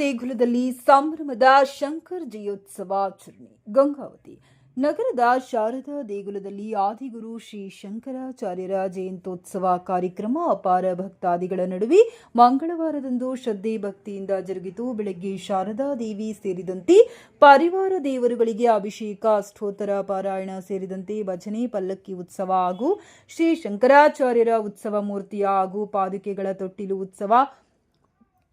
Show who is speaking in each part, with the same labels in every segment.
Speaker 1: ದೇಗುಲದಲ್ಲಿ ಸಂಭ್ರಮದ ಶಂಕರ ಜಯೋತ್ಸವ ಆಚರಣೆ. ಗಂಗಾವತಿ ನಗರದ ಶಾರದಾ ದೇಗುಲದಲ್ಲಿ ಆದಿಗುರು ಶ್ರೀ ಶಂಕರಾಚಾರ್ಯರ ಜಯಂತ್ಯೋತ್ಸವ ಕಾರ್ಯಕ್ರಮ ಅಪಾರ ಭಕ್ತಾದಿಗಳ ನಡುವೆ ಮಂಗಳವಾರದಂದು ಶ್ರದ್ಧೆ ಭಕ್ತಿಯಿಂದ ಜರುಗಿತು. ಬೆಳಗ್ಗೆ ಶಾರದಾ ದೇವಿ ಸೇರಿದಂತೆ ಪರಿವಾರ ದೇವರುಗಳಿಗೆ ಅಭಿಷೇಕ, ಅಷ್ಟೋತ್ತರ ಪಾರಾಯಣ ಸೇರಿದಂತೆ ಭಜನೆ, ಪಲ್ಲಕ್ಕಿ ಉತ್ಸವ ಹಾಗೂ ಶ್ರೀ ಶಂಕರಾಚಾರ್ಯರ ಉತ್ಸವ ಮೂರ್ತಿಯ ಹಾಗೂ ಪಾದುಕೆಗಳ ತೊಟ್ಟಿಲು ಉತ್ಸವ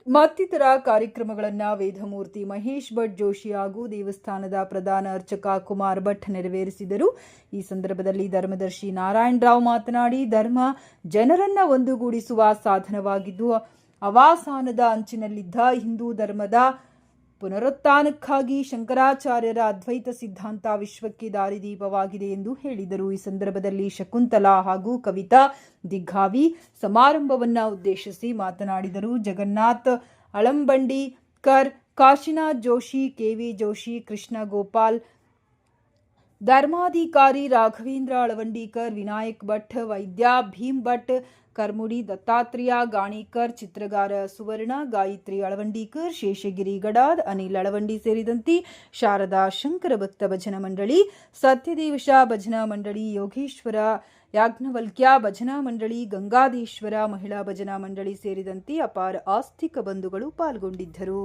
Speaker 1: ಮತ್ತಿತರ ಕಾರ್ಯಕ್ರಮಗಳನ್ನು ವೇದಮೂರ್ತಿ ಮಹೇಶ್ ಭಟ್ ಜೋಶಿ ಹಾಗೂ ದೇವಸ್ಥಾನದ ಪ್ರಧಾನ ಅರ್ಚಕ ಕುಮಾರ್ ಭಟ್ ನೆರವೇರಿಸಿದರು. ಈ ಸಂದರ್ಭದಲ್ಲಿ ಧರ್ಮದರ್ಶಿ ನಾರಾಯಣ ರಾವ್ ಮಾತನಾಡಿ, ಧರ್ಮ ಜನರನ್ನ ಒಂದುಗೂಡಿಸುವ ಸಾಧನವಾಗಿದ್ದು ಅವಾಸಾನದ ಅಂಚಿನಲ್ಲಿದ್ದ ಹಿಂದೂ ಧರ್ಮದ ಪುನರುತ್ಥಾನಕ್ಕಾಗಿ ಶಂಕರಾಚಾರ್ಯರ ಅದ್ವೈತ ಸಿದ್ಧಾಂತ ವಿಶ್ವಕ್ಕೆ ದಾರಿದೀಪವಾಗಿದೆ ಎಂದು ಹೇಳಿದರು. ಈ ಸಂದರ್ಭದಲ್ಲಿ ಶಕುಂತಲಾ ಹಾಗೂ ಕವಿತಾ ದಿಗ್ಗಾವಿ ಸಮಾರಂಭವನ್ನು ಉದ್ದೇಶಿಸಿ ಮಾತನಾಡಿದರು. ಜಗನ್ನಾಥ್ ಅಳಂಬಂಡಿಕರ್, ಕಾಶಿನಾಥ್ ಜೋಶಿ, ಕೆವಿ ಜೋಶಿ, ಕೃಷ್ಣ ಗೋಪಾಲ್, ಧರ್ಮಾಧಿಕಾರಿ ರಾಘವೇಂದ್ರ ಅಳವಂಡಿಕರ್, ವಿನಾಯಕ್ ಭಟ್, ವೈದ್ಯ ಭೀಮ್ ಭಟ್, ಕರ್ಮುಡಿ ದತ್ತಾತ್ರೇಯ ಗಾಣಿಕರ್, ಚಿತ್ರಗಾರ ಸುವರ್ಣ, ಗಾಯತ್ರಿ ಅಳವಂಡಿಕರ್, ಶೇಷಗಿರಿ ಗಡಾದ್, ಅನಿಲ್ ಅಳವಂಡಿ ಸೇರಿದಂತೆ ಶಾರದಾ ಶಂಕರ ಭಕ್ತ ಭಜನಾ ಮಂಡಳಿ, ಸತ್ಯದೇವಶ ಭಜನಾ ಮಂಡಳಿ, ಯೋಗೇಶ್ವರ ಯಾಜ್ಞವಲ್ಕ್ಯ ಭಜನಾ ಮಂಡಳಿ, ಗಂಗಾಧೇಶ್ವರ ಮಹಿಳಾ ಭಜನಾ ಮಂಡಳಿ ಸೇರಿದಂತೆ ಅಪಾರ ಆಸ್ತಿಕ ಬಂಧುಗಳು ಪಾಲ್ಗೊಂಡಿದ್ದರು.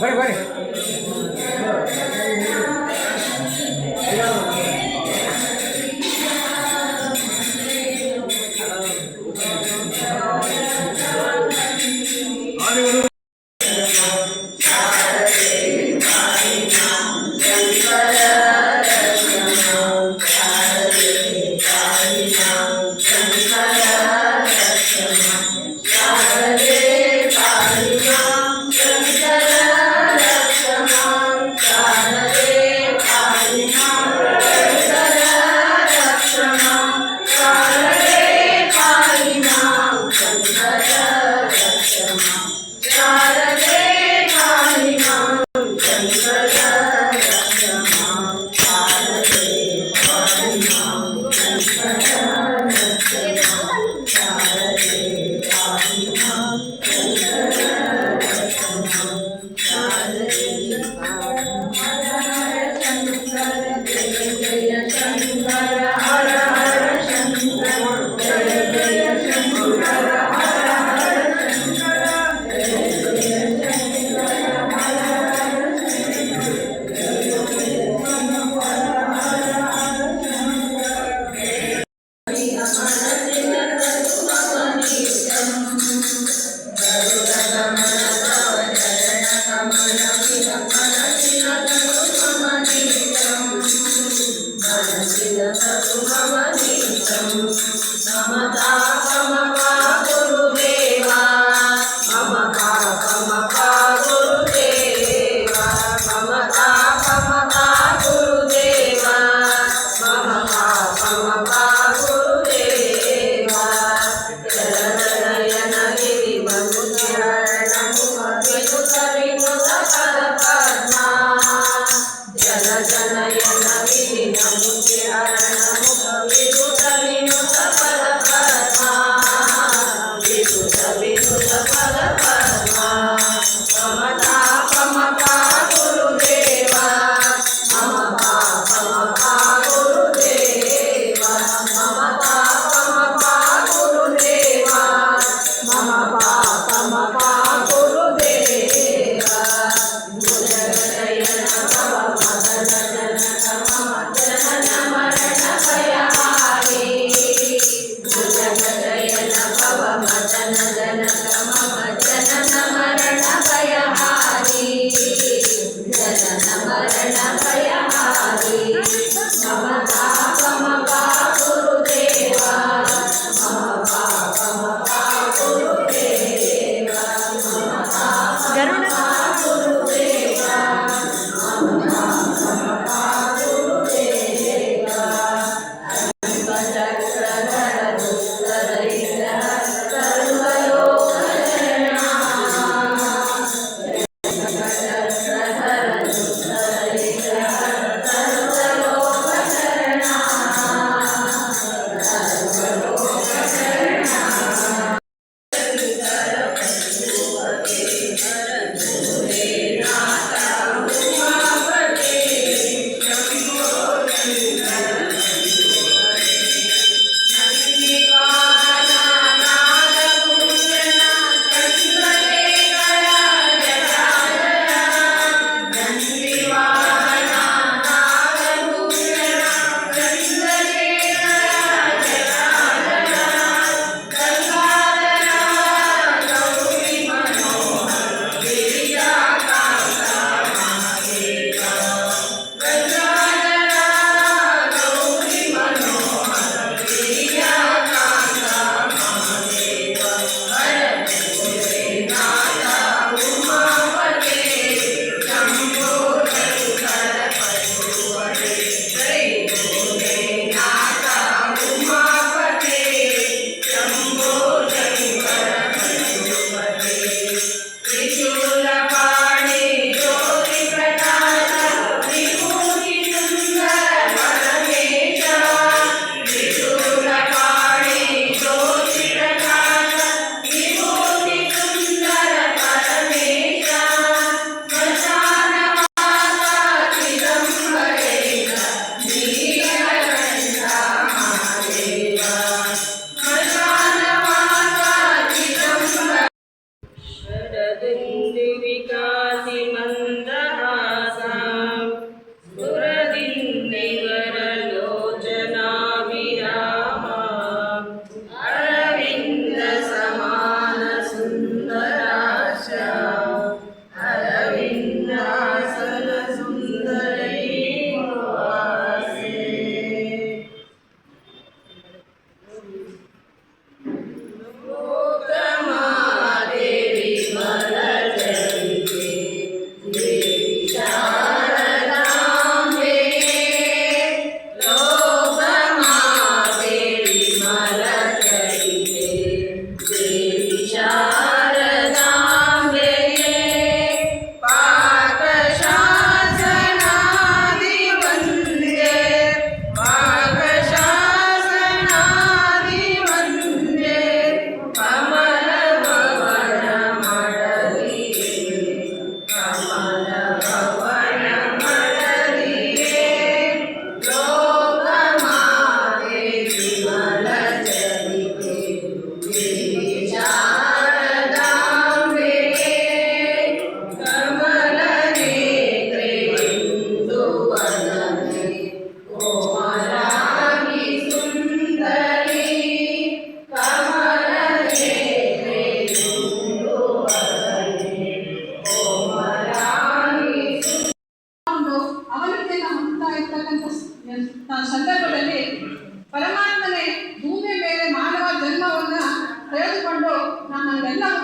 Speaker 2: ಬರ್ರಿ ಬರ್ರಿ.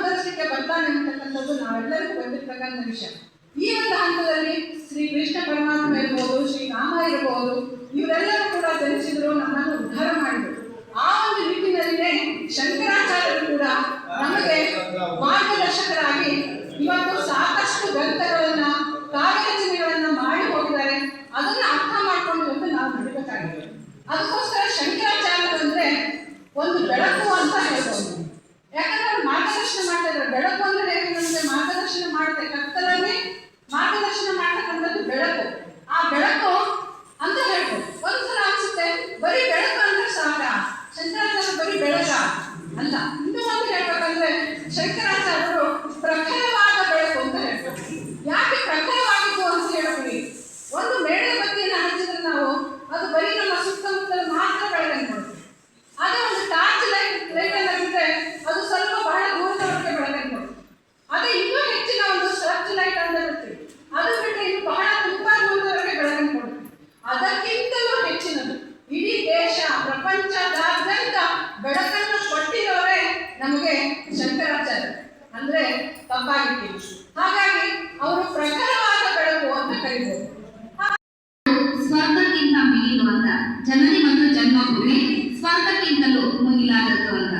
Speaker 3: ಅವತರಿಸಲಿಕ್ಕೆ ಬರ್ತಾನೆ ಅಂತಕ್ಕಂಥದ್ದು ನಾವೆಲ್ಲರಿಗೂ ಗೊತ್ತಿರ್ತಕ್ಕಂಥ ವಿಷಯ. ಈ ಒಂದು ಹಂತದಲ್ಲಿ ಶ್ರೀ ಕೃಷ್ಣ ಪರಮಾತ್ಮ ಇರ್ಬೋದು, ಶ್ರೀರಾಮ ಇರಬಹುದು, ಇವರೆಲ್ಲರೂ ಕೂಡ ಜನಿಸಿದ್ರು, ನಮ್ಮನ್ನು ಉದ್ಧಾರ ಮಾಡಿದರು. ಆ ಒಂದು ನಿಟ್ಟಿನಲ್ಲಿನೇ ಶಂಕರಾಚಾರ್ಯರು ಕೂಡ ನಮಗೆ ಮಾರ್ಗದರ್ಶಕರಾಗಿ ಇವತ್ತು ಸಾಕಷ್ಟು ಗ್ರಂಥಗಳನ್ನ, ಕಾವ್ಯ ರಚನೆಗಳನ್ನ ಮಾಡಿ ಹೋಗಿದ್ದಾರೆ. ಅದನ್ನ ಅರ್ಥ ಮಾಡ್ಕೊಂಡು ಇವತ್ತು ನಾವು ನಡಿಬೇಕಾಗಿದೆ. ಅದಕ್ಕೋಸ್ಕರ ಶಂಕರಾಚಾರ್ಯರು ಅಂದ್ರೆ ಒಂದು ಬೆಳಕು ಅಂತ ಹೇಳ್ಬೋದು. ಯಾಕಂದ್ರೆ ಅವ್ರು ಮಾರ್ಗದರ್ಶನ ಮಾಡ್ತಾ ಇದ್ದಾರೆ. ಬೆಳಕು ಅಂದ್ರೆ ನಮಗೆ ಮಾರ್ಗದರ್ಶನ ಮಾಡುತ್ತೆ, ಕತ್ತಲನ್ನೇ ಮಾರ್ಗದರ್ಶನ ಮಾಡ್ತಕ್ಕಂಥದ್ದು ಬೆಳಕು. ಆ ಬೆಳಕು ಅಂತ ಹೇಳ್ಬೋದು. ಒಂದ್ಸಲ ಅನ್ಸುತ್ತೆ ಬರೀ ಬೆಳಕು ಅಂದ್ರೆ ಸಾಕ, ಶಂಕರಾಚಾರ್ಯರು ಬರೀ ಬೆಳಕ ಅಲ್ಲ. ಇನ್ನು ಒಂದು ಹೇಳ್ಬೇಕಂದ್ರೆ ಶಂಕರಾಚಾರ್ಯರು ಪ್ರಖರವಾದ ಬೆಳಕು ಅಂತ ಹೇಳ್ತಾರೆ. ಯಾಕೆ ಪ್ರಖರವಾಗಿದ್ದು ಅಂತ ಹೇಳ್ತೀವಿ? ಒಂದು ಮೇಣದ ಬತ್ತಿಯನ್ನು ಹಚ್ಚಿದ್ರೆ ನಾವು ಅದು ಬರೀ ನಮ್ಮ ಸುತ್ತಮುತ್ತಲು ಮಾತ್ರ ಬೆಳಕನ್ನು ಕೊಡುತ್ತೆ. ಅದೇ ಒಂದು ಟಾರ್ಚ್ ಲೈಟ್ ಅನ್ನ ಬಿಟ್ಟರೆ ಅದು ಸ್ವಲ್ಪ ಬಹಳ ದೂರದವರೆಗೆ ಬೆಳಕನ್ನು ಕೊಡುತ್ತೆ. ಅದೇ ಇನ್ನೂ ಹೆಚ್ಚಿನ ಒಂದು ಸರ್ಚ್ ಲೈಟ್ ಅಂತ ಬಿಡ್ತೀವಿ, ಅದು ಬಿಟ್ಟರೆ ಇನ್ನು ಬಹಳ ತುಂಬಾ ದೂರದವರೆಗೆ ಬೆಳಕನ್ನು ಕೊಡುತ್ತೆ. ಅದಕ್ಕಿಂತಲೂ ಹೆಚ್ಚಿನದು ಇಡೀ ದೇಶ ಪ್ರಪಂಚದಾದ್ಯಂತ ಬೆಳಕನ್ನು ಕೊಟ್ಟಿರೋರೇ ನಮಗೆ ಶಂಕರಾಚಾರ್ಯ ಅಂದ್ರೆ ತಪ್ಪಾಗಿತ್ತು. ಹಾಗಾಗಿ ಅವರು ಪ್ರಖರವಾದ ಬೆಳಕು ಅಂತ ಕರೀಬಹುದು.
Speaker 4: ಸ್ವರ್ಗಕ್ಕಿಂತ ಮಿಗಿಲು ಅಂತ, ಜನನಿ ಮತ್ತು ಜನ್ಮಭೂಮಿ ಸ್ವರ್ಗಕ್ಕಿಂತಲೂ ಮುಗಿಲಾದದ್ದು ಅಂತ.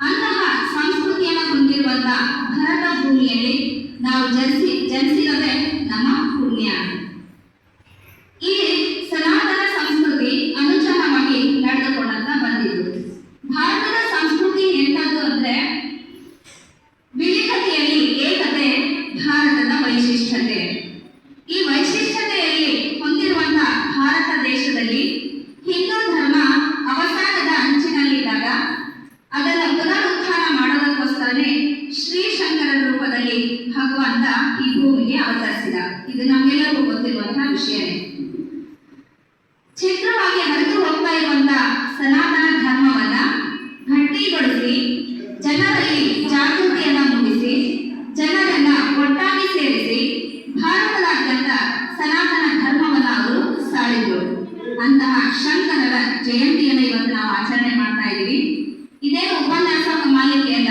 Speaker 4: ಅಂತಹ ಸಂಸ್ಕೃತಿಯನ್ನು ಹೊಂದಿರುವಂತಹ ಭಾರತ ಭೂಮಿಯಲ್ಲಿ ನಾವು ಜನಿಸಿರೋದೇ ನಮ್ಮ ಪುಣ್ಯ. ಇಲ್ಲಿ ಸನಾತನ ಸಂಸ್ಕೃತಿ ಅನುಚಾರವಾಗಿ ನಡೆದುಕೊಂಡಂತ ಬಂದಿದ್ದು. ಭಾರತದ ಸಂಸ್ಕೃತಿ ಎಂಥದ್ದು ಅಂದ್ರೆ ವಿವಿಧತೆಯಲ್ಲಿ ಏಕತೆ ಭಾರತದ ವೈಶಿಷ್ಟ್ಯತೆ. ಈ ವೈಶಿಷ್ಟ್ಯತೆಯಲ್ಲಿ ಹೊಂದಿರುವಂತಹ ಭಾರತ ದೇಶದಲ್ಲಿ ಹಿಂದೂ ಧರ್ಮ ಅವಸಾನದ ಅಂಚಿನಲ್ಲಿದ್ದಾಗ ಅದನ್ನು ಪುನರುತ್ಥಾನ ಮಾಡೋದಕ್ಕೋಸ್ಕರನೇ ಶ್ರೀಶಂಕರ ರೂಪದಲ್ಲಿ ಭಗವಂತ ಈ ಭೂಮಿಗೆ ಅವತರಿಸಿದ. ಇದು ನಮ್ಮೆಲ್ಲರಿಗೂ ಗೊತ್ತಿರುವಂತಹ ವಿಷಯನೇ. ಚಿತ್ರವಾಗಿ ಹರಿದು ಹೋಗ್ತಾ ಇರುವಂತಹ ಸನಾತನ ಧರ್ಮವನ್ನ ಗಟ್ಟಿಗೊಳಿಸಿ ಜನರಲ್ಲಿ ಜಾಗೃತಿಯನ್ನ ಮೂಡಿಸಿ ಜನರನ್ನ ಒಟ್ಟಾಗಿ ಸೇರಿಸಿ ಭಾರತದಾದ್ಯಂತ ಸನಾತನ ಧರ್ಮವನ್ನ ಅವರು ಸಾರಿದ್ರು. ಅಂತಹ ಶಂಕರರ ಜಯಂತಿಯನ್ನು ಇವತ್ತು ನಾವು ಆಚರಣೆ ಮಾಡ್ತಾ ಇದ್ದೀವಿ. ಇದೇನು ಉಪನ್ಯಾಸ ಮಾಲಿಕೆ ಅಲ್ಲ,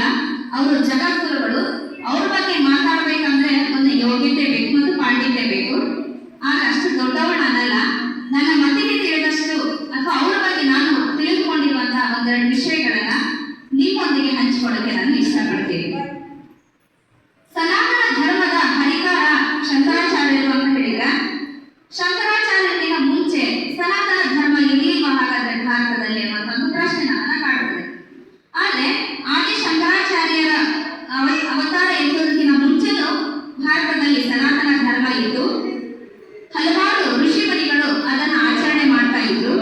Speaker 4: ಅವರು ಜಗದ್ಗುರುಗಳು. ಅವ್ರ ಬಗ್ಗೆ ಮಾತಾಡ್ಬೇಕಂದ್ರೆ ಒಂದು ಯೋಗ್ಯತೆ ಬೇಕು ಮತ್ತು ಪಾಂಡಿತ್ಯ ಬೇಕು. ಆಗ ಅಷ್ಟು ದೊಡ್ಡವಳನ್ನಲ್ಲ, ನನ್ನ ಮತಿಗೆ ತಿಳಿದಷ್ಟು ಅಥವಾ ಅವರ ಬಗ್ಗೆ ನಾನು ತಿಳಿದುಕೊಂಡಿರುವಂತಹ ಒಂದೆರಡು ವಿಷಯಗಳನ್ನ ನಿಮ್ಮೊಂದಿಗೆ ಹಂಚಿಕೊಳ್ಳಕ್ಕೆ ನಾನು ಇಷ್ಟಪಡ್ತೀನಿ. ಸನಾತನ ಧರ್ಮದ ಹರಿಕಾರ ಶಂಕರಾಚಾರ್ಯರು ಅಂತ ಹೇಳಿದ್ರ, ಶಂಕರಾಚಾರ್ಯರಿಗಿಂತ ಮುಂಚೆ ಸನಾತನ ಧರ್ಮ ಇರಲಿಲ್ವಾ ಹಾಗಾದ್ರೆ ಭಾರತದಲ್ಲಿ ಅನ್ನುವಂಥ ಒಂದು ಪ್ರಶ್ನೆ ನಮ್ಮನ್ನ ಕಾಡುತ್ತದೆ. ಆದ್ರೆ ಆದಿ ಶಂಕರಾಚಾರ್ಯರ ಅವತಾರ ಎತ್ತೋದಕ್ಕಿಂತ ಮುಂಚೆನೂ ಭಾರತದಲ್ಲಿ ಸನಾತನ ಧರ್ಮ ಇದ್ದು ಹಲವಾರು ಋಷಿಮುನಿಗಳು ಅದನ್ನ ಆಚರಣೆ ಮಾಡ್ತಾ ಇದ್ರು.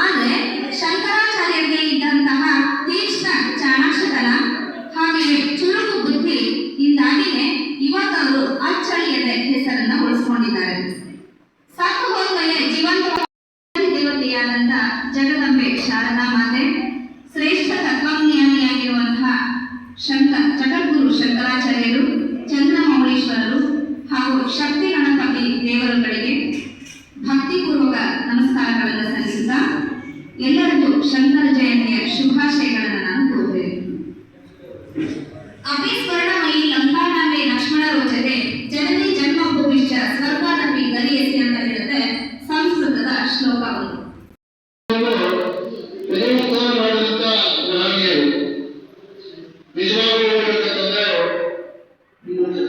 Speaker 4: ಆದ್ರೆ ಶಂಕರಾಚಾರ್ಯರಿಗೆ ಇದ್ದಂತಹ ತೀಕ್ಷ್ಣ ಚಾಣಾಕ್ಷತನ ಹಾಗೆಯೇ ಚುರುಕು ಬುದ್ಧಿ ಇಂದಾಗಿಯೇ ಇವತ್ತವರು ಅಚ್ಚಳಿಯದೆ ಹೆಸರನ್ನ ಉಳಿಸ್ಕೊಂಡಿದ್ದಾರೆ. ಸತ್ತು ಹೋದ್ಮೇಲೆ ಜೀವಂತ ದೇವತೆಯಾದಂತ ಜಗದಂಬೆ ಶಾರದಾ ಮಾತೆ, ಶ್ರೇಷ್ಠ ತತ್ವಜ್ಞಾನಿಯಾಗಿರುವಂತಹ ಜಗದ್ಗುರು ಶಂಕರಾಚಾರ್ಯರು, ಚಂದ್ರಮೌಳೀಶ್ವರರು ಹಾಗೂ ಶಕ್ತಿ ಗಣಪತಿ ದೇವರುಗಳಿಗೆ ಭಕ್ತಿಪೂರ್ವಕ ನಮಸ್ಕಾರಗಳನ್ನು ಸಲ್ಲಿಸುತ್ತಾ ಎಲ್ಲರಿಗೂ ಶಂಕರ ಜಯಂತಿಯ ಶುಭಾಶಯಗಳನ್ನು ನಾನು ಕೋರುತ್ತೇನೆ. ಅಭಿಸ್ವರ್ಣಮಯಿ ಲಂಕಾನಾಂಬೆ ಲಕ್ಷ್ಮಣ ರೋಚತೆ ಜನನಿ ಜನ್ಮಭೂಮಿಶ್ಚ ಸ್ವರ್ಗಾದಪಿ ಗರಿಯಸಿ ಅಂತ ಹೇಳುತ್ತೆ ಸಂಸ್ಕೃತದ ಶ್ಲೋಕ ಒಂದು.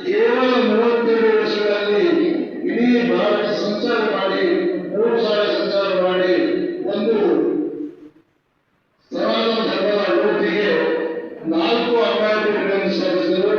Speaker 5: ಕೇವಲ 32 ವರ್ಷಗಳಲ್ಲಿ ಇಡೀ ಭಾರತ ಸಂಚಾರ ಮಾಡಿ 3 ಸಾಲ ಸಂಚಾರ ಮಾಡಿ ಒಂದು ಸನಾತನ ಧರ್ಮದ ಅಭಿವೃದ್ಧಿಗೆ 4 ಅಪಾಯಗಳನ್ನು ಸಾಧಿಸಿದರು.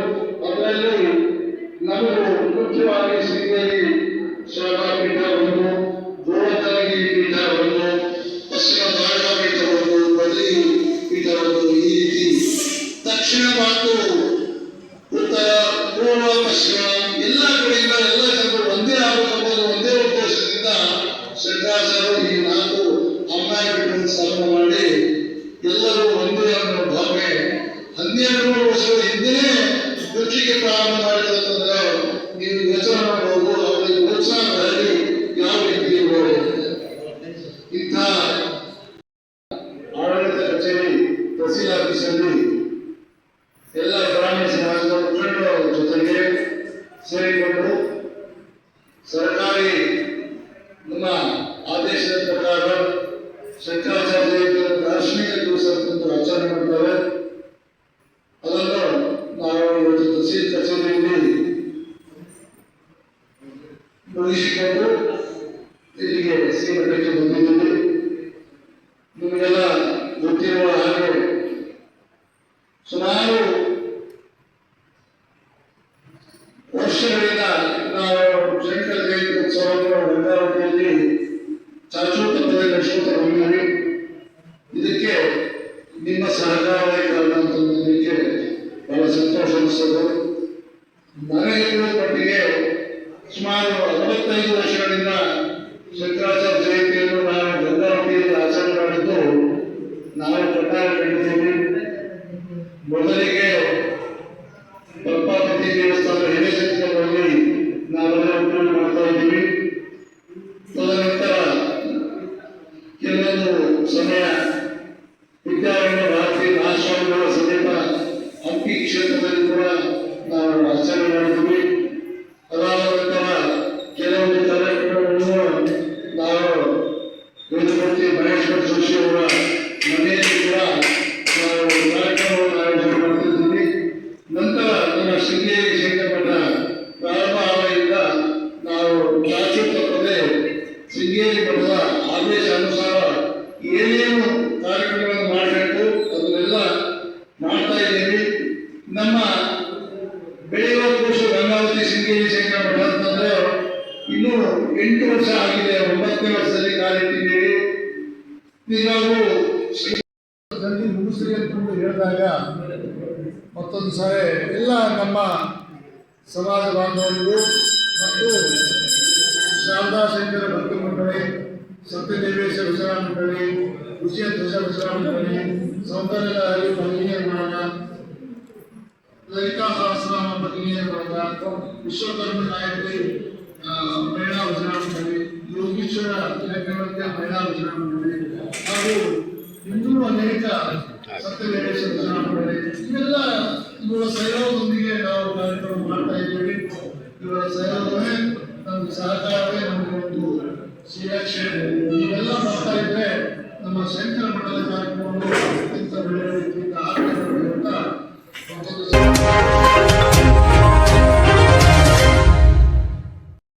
Speaker 5: ಸೇರಿಕೊಂಡು ಸರ್ಕಾರಿ ನಮ್ಮ ಆದೇಶದ ಪ್ರಕಾರ ಶಂಕರಾಚಾರ್ಯ ಜಯಂತಿಯನ್ನು ದಾರ್ಶನಿಕ ದಿವಸ ಅಂತ ಆಚರಣೆ ಮಾಡ್ತಾರೆ. ಅದನ್ನು ನಾವು ಇವತ್ತು ತಹಸೀಲ್ ಕಚೇರಿಯಲ್ಲಿ ಮುಗಿಸಿಕೊಂಡು ಇಲ್ಲಿಗೆ ಶ್ರೀಮಠಕ್ಕೆ ಬಂದಿದ್ದೀವಿ. ನಿಮಗೆಲ್ಲ ಗೊತ್ತಿರುವ ಹಾಗೆ ಸುಮಾರು ವರ್ಷಗಳಿಂದ ನಾವು ಶಂಕರ ಜಯಂತಿ ಉತ್ಸವವನ್ನು ಗಂಗಾವತಿಯಲ್ಲಿ ಚಾಚು ತಪ್ಪದೆ ನಡೆಸುತ್ತಾ ಬಂದಿದ್ದೀವಿ. ಇದಕ್ಕೆ ನಿಮ್ಮ ಸಹಕಾರವೇ ಕಾರಣ ಅಂತ ನನಗೆ ಬಹಳ ಸಂತೋಷ ಅನಿಸ್ತದೆ. ನನಗೆ ತಿಳಿದ ಮಟ್ಟಿಗೆ ಸುಮಾರು 65 ವರ್ಷಗಳಿಂದ ಶಂಕರಾಚಾರ್ಯ ಜಯಂತಿಯನ್ನು ನಾವು ಗಂಗಾವತಿಯಲ್ಲಿ ಆಚರಣೆ ಮಾಡಿದ್ದು ನಾವು ಕಣ್ಣಾರೆ ಕಂಡಿದ್ದೀವಿ. ಮೊದಲಿಗೆ ಪದ್ಮಾವತಿ ದೇವಸ್ಥಾನ ಹಿರೇಸಂದ್ರದಲ್ಲಿ ನಾವೆಲ್ಲ ಉಪಯೋಗ ಮಾಡ್ತಾ ಇದ್ದೀವಿ. ತದನಂತರ ಕೆಲವೊಂದು ಸಮಯ ವಿದ್ಯಾರಣ್ಯ ಭಾರತೀಯ ಮಹಾಸ್ವಾಮಿಗಳ ಸಮೀಪ ಹಂಪಿ ಕ್ಷೇತ್ರದಲ್ಲಿ ಕೂಡ ನಾವು ಆಚರಣೆ ಮಾಡಿದ್ದೀವಿ. ಅದಾದ ನಂತರ ಕೆಲವೊಂದು ಕಾರ್ಯಕ್ರಮಗಳನ್ನು ನಾವು ವೇದಮೂರ್ತಿ ಮಹೇಶ್ವರ ಜೋಶಿ ಅವರ ಮನೆಯಲ್ಲಿ ಕೂಡ ನಾವು ಕಾರ್ಯಕ್ರಮವನ್ನು ಆಯೋಜನೆ ಮಾಡ್ತಿದ್ದೀವಿ. ನಂತರ ನಮ್ಮ ಶೃಂಗೇರಿ ಶಂಕರ ಮಠ ಪ್ರಾರಂಭ ಆದಾಗಿಂದ ನಾವು ಚಾಚು ತಪ್ಪದೆ ಶೃಂಗೇರಿ ಮಠದ ಆದೇಶ ಅನುಸಾರ ಏನೇನು ಕಾರ್ಯಕ್ರಮಗಳನ್ನು ಮಾಡಬೇಕು ಅದನ್ನೆಲ್ಲ ಮಾಡ್ತಾ ಇದ್ದೀವಿ. ನಮ್ಮ ಬೆಳೆಯುವ ಕೋಶ ಗಂಗಾವತಿ ಶೃಂಗೇರಿ ಶಂಕರ ಮಠ ಅಂತಂದ್ರೆ ಇನ್ನೂ 8 ವರ್ಷ ಆಗಿದೆ. 9ನೇ ವರ್ಷದಲ್ಲಿ ಕಾಲಿಟ್ಟಿದ್ದೀವಿ. ನಿಜವಾಗೂ ಮುಗಿಸ್ರಿ ಅಂತಂದು ಹೇಳಿದಾಗ ಮತ್ತೊಂದು ಸಾರಿ ಎಲ್ಲ ನಮ್ಮ ಸಮಾಜ ಬಾಂಧವರಿಗೂ ಮತ್ತು ಶಾರದಾ ಶಂಕರ ಭಕ್ತಿ ಮಂಡಳಿ, ಸತ್ಯದೇವೇಶ ವಿಚಾರ ಮಂಡಳಿ, ವಿಜಯ ಧ್ವಜ ವಿಚಾರ ಮಂಡಳಿ, ಸೌಂದರ್ಯ ಭಗಿನಿಯರ ಬಳಗ, ಲಲಿತಾ ಸಹಸ್ರನಾಮ ಭಗಿನಿಯರ ಬಳಗ, ವಿಶ್ವಕರ್ಮ ನಾಯಕಿ ಮಹಿಳಾ ಭಜನಾ ಮಂಡಳಿ, ಯೋಗೀಶ್ವರ ತಿಲಕವರ್ಗ ಮಹಿಳಾ ಭಜನಾ ಮಂಡಳಿ ಹಾಗೂ ಇನ್ನೂ ಅನೇಕ ಸತ್ಯದೇವೇಶ ಭಜನಾ ಮಂಡಳಿ ಇವೆಲ್ಲ ಇವರ ಸಹಯೋಗದೊಂದಿಗೆ ನಾವು ಕಾರ್ಯಕ್ರಮ ಮಾಡ್ತಾ ಇದ್ದೀವಿ. ಇವರ ಸಹಯೋಗವೇ ನಮ್ಗೆ ಸಹಕಾರವೇ ನಮಗೆ ಒಂದು ಶ್ರೀರಕ್ಷೆ. ಇವೆಲ್ಲ ಮಾಡ್ತಾ ಇದ್ರೆ ನಮ್ಮ ಶಂಕರ ಮಠದ ಕಾರ್ಯಕ್ರಮಗಳು ಅತ್ಯಂತ ಬೆಳೆಯುವುದರಿಂದ ಆಗ್ತದೆ ಅಂತ